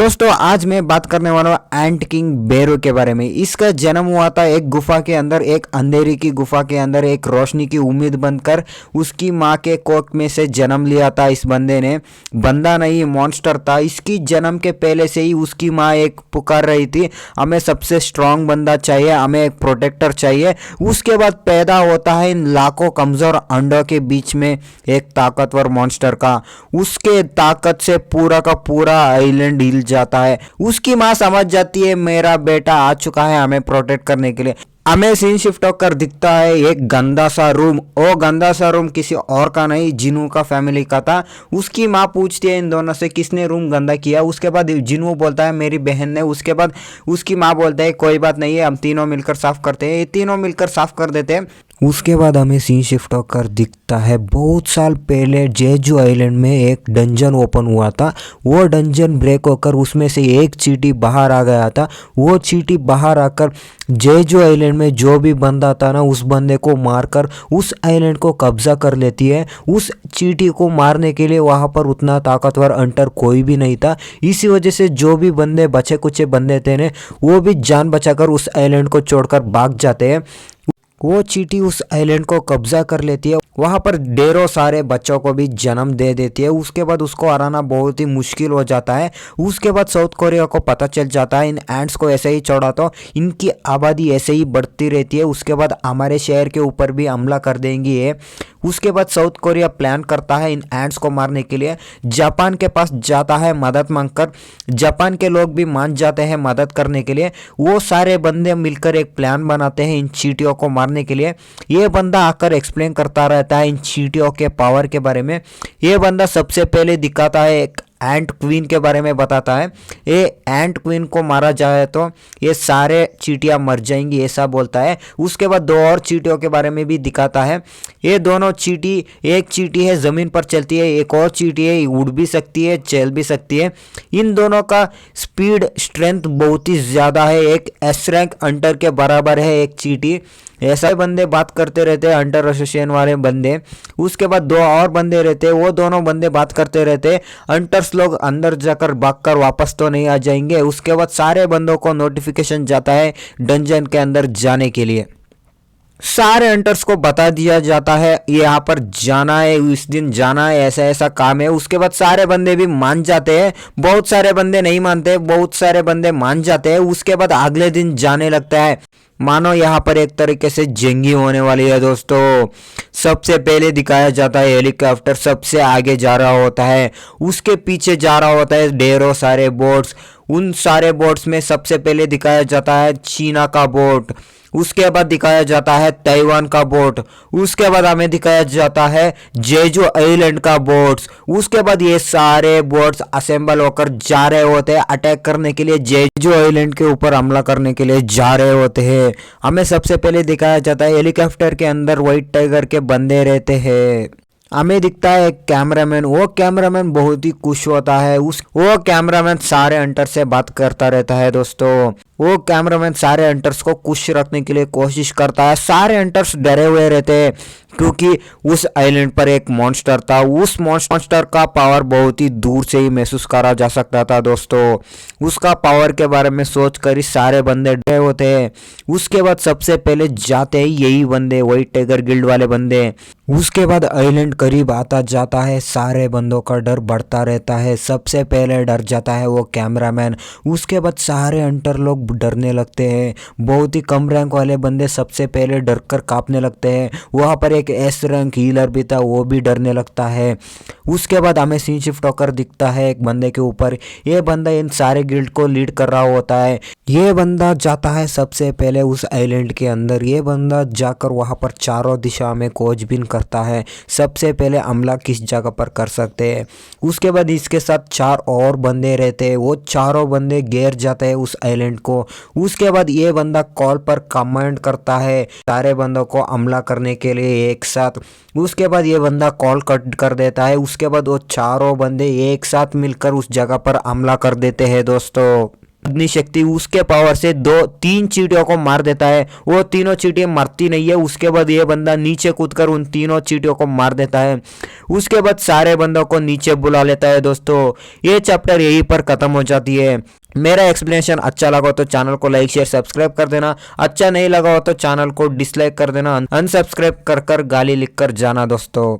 दोस्तों आज मैं बात करने वाला हूँ एंट किंग बेरो के बारे में। इसका जन्म हुआ था एक गुफा के अंदर, एक अंधेरी की गुफा के अंदर, एक रोशनी की उम्मीद बनकर उसकी माँ के कोख में से जन्म लिया था। इस बंदे ने, बंदा नहीं मॉन्स्टर था। इसकी जन्म के पहले से ही उसकी माँ एक पुकार रही थी, हमें सबसे स्ट्रांग बंदा चाहिए, हमें एक प्रोटेक्टर चाहिए। उसके बाद पैदा होता है इन लाखों कमजोर अंडों के बीच में एक ताकतवर मॉन्स्टर का। उसके ताकत से पूरा का पूरा आइलैंड हिल जाता है। उसकी माँ समझ जाती है मेरा बेटा आ चुका है हमें प्रोटेक्ट करने के लिए। हमें सीन शिफ्ट होकर दिखता है एक गंदा सा रूम। वो गंदा सा रूम किसी और का नहीं, जिनू का फैमिली का था। उसकी माँ पूछती है इन दोनों से किसने रूम गंदा किया। उसके बाद जिनू बोलता है मेरी बहन ने। उसके बाद उसकी माँ बोलता है कोई बात नहीं है, हम तीनों मिलकर साफ करते हैं। ये तीनों मिलकर साफ कर देते हैं। उसके बाद हमें सीन शिफ्ट होकर दिखता है बहुत साल पहले जेजू आइलैंड में एक डंजन ओपन हुआ था। वो डंजन ब्रेक होकर उसमें से एक चींटी बाहर आ गया था। वो चींटी बाहर आकर जेजू आइलैंड में जो भी बंदा था ना, उस बंदे को मारकर उस आइलैंड को कब्जा कर लेती है। उस चींटी को मारने के लिए वहाँ पर उतना ताकतवर अंटर कोई भी नहीं था। इसी वजह से जो भी बंदे बचे कुचे बंदे थे ने, वो भी जान बचाकर उस आइलैंड को छोड़कर भाग जाते हैं। वो चींटी उस आइलैंड को कब्जा कर लेती है, वहां पर ढेरों सारे बच्चों को भी जन्म दे देती है। उसके बाद उसको हराना बहुत ही मुश्किल हो जाता है। उसके बाद साउथ कोरिया को पता चल जाता है इन एंट्स को ऐसे ही छोड़ा तो इनकी आबादी ऐसे ही बढ़ती रहती है, उसके बाद हमारे शहर के ऊपर भी हमला कर देंगी ये। उसके बाद साउथ कोरिया प्लान करता है इन एंट्स को मारने के लिए। जापान के पास जाता है मदद मांगकर। जापान के लोग भी मान जाते हैं मदद करने के लिए। वो सारे बंदे मिलकर एक प्लान बनाते हैं इन चींटियों को मारने के लिए। ये बंदा आकर एक्सप्लेन करता रहता है इन चींटियों के पावर के बारे में। ये बंदा सबसे पहले दिखाता है एक एंट क्वीन के बारे में बताता है। ये एंट क्वीन को मारा जाए तो ये सारे चींटियां मर जाएंगी ऐसा बोलता है। उसके बाद दो और चींटियों के बारे में भी दिखाता है। ये दोनों चींटी, एक चींटी है जमीन पर चलती है, एक और चींटी है उड़ भी सकती है चल भी सकती है। इन दोनों का स्पीड स्ट्रेंथ बहुत ही ज्यादा है। एक एस रैंक अंटर के बराबर है एक चींटी। ऐसा ही बंदे बात करते रहते हैं अंडर एसोसिएशन वाले बंदे। उसके बाद दो और बंदे रहते हैं, वो दोनों बंदे बात करते रहते हैं। अंटर्स लोग अंदर जाकर भागकर वापस तो नहीं आ जाएंगे। उसके बाद सारे बंदों को नोटिफिकेशन जाता है डंजन के अंदर जाने के लिए। सारे हंटर्स को बता दिया जाता है यहाँ पर जाना है, इस दिन जाना है, ऐसा ऐसा काम है। उसके बाद सारे बंदे भी मान जाते हैं। बहुत सारे बंदे नहीं मानते, बहुत सारे बंदे मान जाते हैं। उसके बाद अगले दिन जाने लगता है। मानो यहाँ पर एक तरीके से जंगी होने वाली है दोस्तों। सबसे पहले दिखाया जाता है हेलीकॉप्टर सबसे आगे जा रहा होता है, उसके पीछे जा रहा होता है ढेरों सारे बोट्स। उन सारे बोट्स में सबसे पहले दिखाया जाता है चीना का बोट, उसके बाद दिखाया जाता है ताइवान का बोट, उसके बाद हमें दिखाया जाता है जेजू आइलैंड का बोट्स। उसके बाद ये सारे बोट्स असेंबल होकर जा रहे होते हैं अटैक करने के लिए, जेजू आइलैंड के ऊपर हमला करने के लिए जा रहे होते हैं। हमें सबसे पहले दिखाया जाता है हेलीकॉप्टर के अंदर व्हाइट टाइगर के बंदे रहते हैं। हमें दिखता है एक कैमरामैन। वो कैमरामैन बहुत ही खुश होता है। वो कैमरामैन सारे हंटर से बात करता रहता है दोस्तों। वो कैमरामैन सारे हंटर्स को खुश रखने के लिए कोशिश करता है। सारे हंटर्स डरे हुए रहते हैं क्योंकि उस आइलैंड पर एक मॉन्स्टर था। उस मॉन्स्टर का पावर बहुत ही दूर से ही महसूस करा जा सकता था दोस्तों। उसका पावर के बारे में सोचकर ही सारे बंदे डरे होते हैं। उसके बाद सबसे पहले जाते ही यही बंदे, व्हाइट टाइगर गिल्ड वाले बंदे। उसके बाद आइलैंड करीब आता जाता है, सारे बंदों का डर बढ़ता रहता है। सबसे पहले डर जाता है वो कैमरामैन। उसके बाद सारे हंटर लोग डरने लगते हैं। बहुत ही कम रैंक वाले बंदे सबसे पहले डर कर कांपने लगते हैं। वहाँ पर एक एस रैंक हीलर भी था, वो भी डरने लगता है। उसके बाद हमें सीन शिफ्ट होकर दिखता है एक बंदे के ऊपर। ये बंदा इन सारे गिल्ड को लीड कर रहा होता है। ये बंदा जाता है सबसे पहले उस आइलैंड के अंदर। ये बंदा जाकर वहाँ पर चारों दिशा में खोजबीन करता है, सबसे पहले हमला किस जगह पर कर सकते हैं। उसके बाद इसके साथ चार और बंदे रहते हैं। वो चारों बंदे घेर जाते हैं उस आइलैंड को। उसके बाद ये बंदा कॉल पर कमांड करता है सारे बंदों को हमला करने के लिए एक साथ। उसके बाद ये बंदा कॉल कट कर देता है। उसके बाद वो चारों बंदे एक साथ मिलकर उस जगह पर हमला कर देते हैं दोस्तों। अपनी शक्ति उसके पावर से 2-3 चींटियों को मार देता है। वो तीनों चींटियां मरती नहीं है। उसके बाद ये बंदा नीचे कूदकर उन तीनों चींटियों को मार देता है। उसके बाद सारे बंदों को नीचे बुला लेता है। दोस्तों ये चैप्टर यहीं पर खत्म हो जाती है। मेरा एक्सप्लेनेशन अच्छा लगा हो तो चैनल को लाइक शेयर सब्सक्राइब कर देना। अच्छा नहीं लगा हो तो चैनल को डिसलाइक कर देना। अनसब्सक्राइब कर गाली लिख कर जाना दोस्तों।